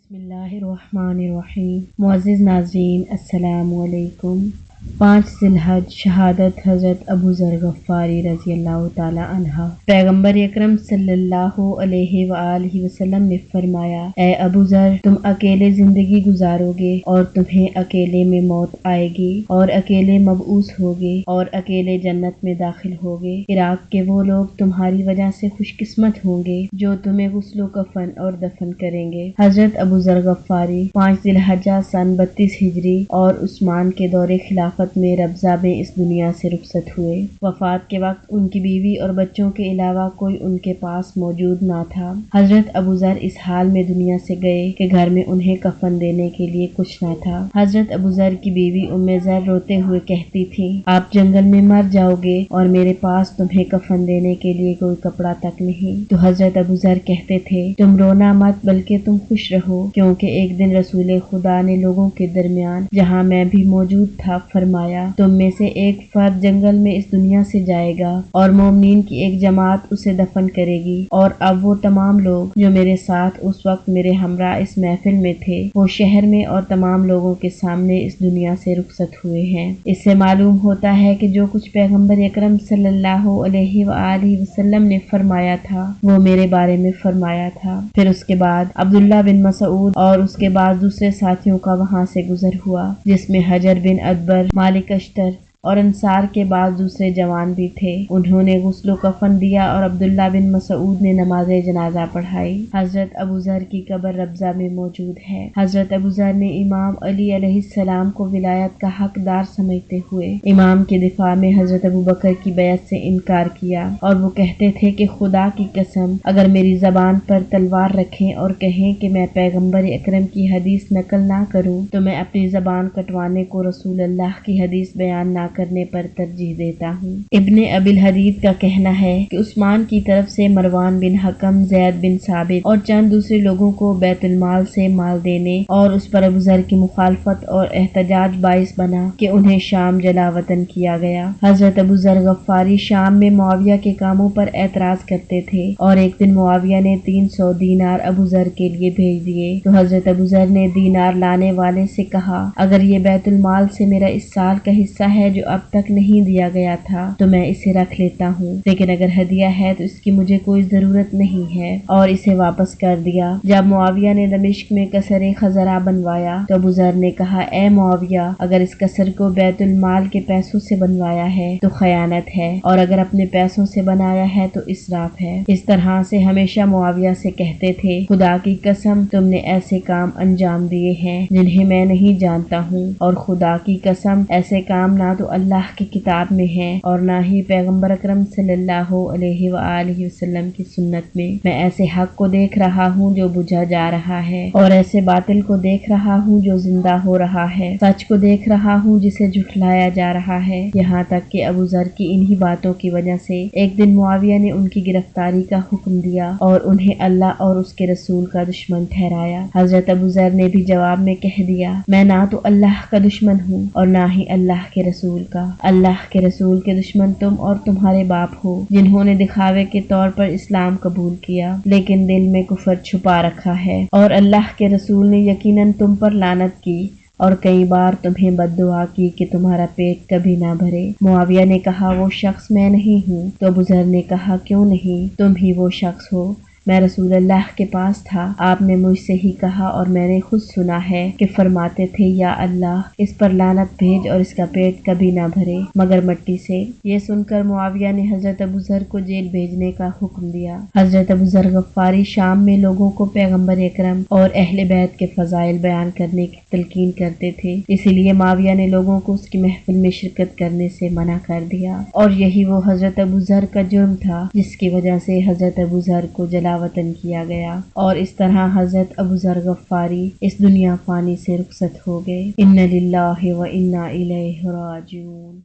बिस्मिल्लाहिर्रहमानिर्रहीम। मुअज़्ज़िज़ नाज़रीन, अस्सलामु अलैकुम। 5 ज़िलहज शहादत हज़रत अबू ज़र ग़फ़ारी रज़ियल्लाहु ताला अन्हा। पैगम्बर अकरम सल्लल्लाहु अलैहि वआलिहि वसल्लम ने फरमाया, ए अबू ज़र, तुम अकेले ज़िंदगी गुजारोगे और तुम्हें अकेले में मौत आएगी और अकेले मबऊस होगे और अकेले जन्नत में दाखिल होगे। इराक के वो लोग तुम्हारी वजह से खुशकिस्मत होंगे जो तुम्हें गुस्ल कफन और दफन करेंगे। हज़रत अबू ज़र ग़फ़ारी 5 ज़िलहज्जा सन 32 हिजरी और उस्मान के दौरे खिलाफत में रबज़ा में इस दुनिया से रुखसत हुए। वफात के वक्त उनकी बीवी और बच्चों के अलावा कोई उनके पास मौजूद न था। हज़रत अबू ज़र इस हाल में दुनिया से गए कि घर में उन्हें कफन देने के लिए कुछ न था। हज़रत अबू ज़र की बीवी उम्मे ज़र रोते हुए कहती थी, आप जंगल में मर जाओगे और मेरे पास तुम्हें कफन देने के लिए कोई कपड़ा तक नहीं। तो हज़रत अबू ज़र कहते थे, तुम रोना मत बल्कि तुम खुश रहो, क्योंकि एक दिन रसूल खुदा ने लोगों के दरमियान, जहाँ मैं भी मौजूद था, फरमाया, तुम में से एक फर्द जंगल में इस दुनिया से जाएगा और मोमिनीन की एक जमात उसे दफन करेगी। और अब वो तमाम लोग जो मेरे साथ उस वक्त मेरे हमरा इस महफिल में थे, वो शहर में और तमाम लोगों के सामने इस दुनिया से रुखसत हुए हैं। इससे मालूम होता है कि जो कुछ पैगम्बर अकरम सल्लल्लाहु अलैहि वआलिहि वसल्लम ने फरमाया था वो मेरे बारे में फरमाया था। फिर उसके बाद अब्दुल्ला बिन मसऊद और उसके बाद दूसरे साथियों का वहां से गुजर हुआ, जिसमें हजर बिन अदबर, मालिक अश्तर और अंसार के बाद दूसरे जवान भी थे। उन्होंने गुस्ल कफन दिया और अब्दुल्ला बिन मसऊद ने नमाज जनाजा पढ़ाई। हजरत अबू ज़र की कब्र रबज़ा में मौजूद है। हजरत अबू ज़र ने इमाम अली अलैहिस्सलाम को विलायत का हकदार समझते हुए इमाम के दिफा में हजरत अबू बकर की बैत से इनकार किया और वो कहते थे कि खुदा की कसम, अगर मेरी जबान पर तलवार रखें और कहें कि मैं पैगम्बर अकरम की हदीस नकल ना करूं तो मैं अपनी जबान कटवाने को रसूल अल्लाह की हदीस बयान ना करने पर तरजीह देता हूँ। इब्ने अबिल हदीद का कहना है कि उस्मान की तरफ से मरवान बिन हकम, ज़ैद बिन साबित और चंद दूसरे लोगों को बैतुल माल से माल देने और उस पर अबू ज़र की मुखालफत और एहतजाज बाइस बना कि उन्हें शाम जला वतन किया गया। हजरत अबू ज़र ग़फ़ारी शाम में मुआविया के कामों पर एतराज करते थे और एक दिन मुआविया ने 300 दीनार अबू ज़र के लिए भेज दिए। तो हजरत अबू ज़र ने दीनार लाने वाले से कहा, अगर ये बैतुल माल से मेरा इस साल का हिस्सा है जो अब तक नहीं दिया गया था तो मैं इसे रख लेता हूँ, लेकिन अगर हदिया है तो इसकी मुझे कोई जरूरत नहीं है, और इसे वापस कर दिया। जब मुआविया ने दमिश्क में कसर खजरा बनवाया तो अबू ज़र ने कहा, ए मुआविया, अगर इस कसर को बैतुल माल के पैसों से बनवाया है तो खयानत है और अगर अपने पैसों से बनाया है तो इसराफ है। इस तरह से हमेशा मुआविया से कहते थे, खुदा की कसम, तुमने ऐसे काम अंजाम दिए हैं जिन्हें मैं नहीं जानता हूँ, और खुदा की कसम, ऐसे काम ना तो अल्लाह की किताब में है और ना ही पैगम्बर अकरम सल्लल्लाहु अलैहि वआलिहि वसल्लम की सुन्नत में। मैं ऐसे हक को देख रहा हूँ जो बुझा जा रहा है और ऐसे बातिल को देख रहा हूँ जो जिंदा हो रहा है, सच को देख रहा हूँ जिसे झुठलाया जा रहा है। यहाँ तक कि अबू ज़र की इन्हीं बातों की वजह से एक दिन मुआविया ने उनकी गिरफ्तारी का हुक्म दिया और उन्हें अल्लाह और उसके रसूल का दुश्मन ठहराया। हजरत अबू ज़र ने भी जवाब में कह दिया, मैं ना तो अल्लाह का दुश्मन हूँ और ना ही अल्लाह के रसूल का। अल्लाह के रसूल के दुश्मन तुम और तुम्हारे बाप हो, जिन्होंने दिखावे के तौर पर इस्लाम कबूल किया लेकिन दिल में कुफर छुपा रखा है, और अल्लाह के रसूल ने यकीनन तुम पर लानत की और कई बार तुम्हें बद्दुआ की कि तुम्हारा पेट कभी ना भरे। मुआविया ने कहा, वो शख्स मैं नहीं हूँ। तो अबू ज़र ने कहा, क्यों नहीं, तुम ही वो शख्स हो। मैं रसूल अल्लाह के पास था, आपने मुझसे ही कहा और मैंने खुद सुना है कि फरमाते थे, या अल्लाह, इस पर लानत भेज और इसका पेट कभी ना भरे मगर मट्टी से। ये सुनकर मुआविया ने हजरत अबू ज़र को जेल भेजने का हुक्म दिया। हजरत अबू ज़र ग़फ़ारी शाम में लोगों को पैगम्बर अकरम और अहले बैत के फ़ज़ाइल बयान करने की तलकीन करते थे, इसीलिए मुआविया ने लोगों को उसकी महफिल में शिरकत करने से मना कर दिया। और यही वो हजरत अबू ज़र का जुर्म था जिसकी वजह से हजरत अबू ज़र को जला वतन किया गया, और इस तरह हजरत अबू ज़र ग़फ़ारी इस दुनिया फ़ानी से रुखसत हो गए। इन्ना लिल्लाहि व इन्ना इलैहि राजिऊन।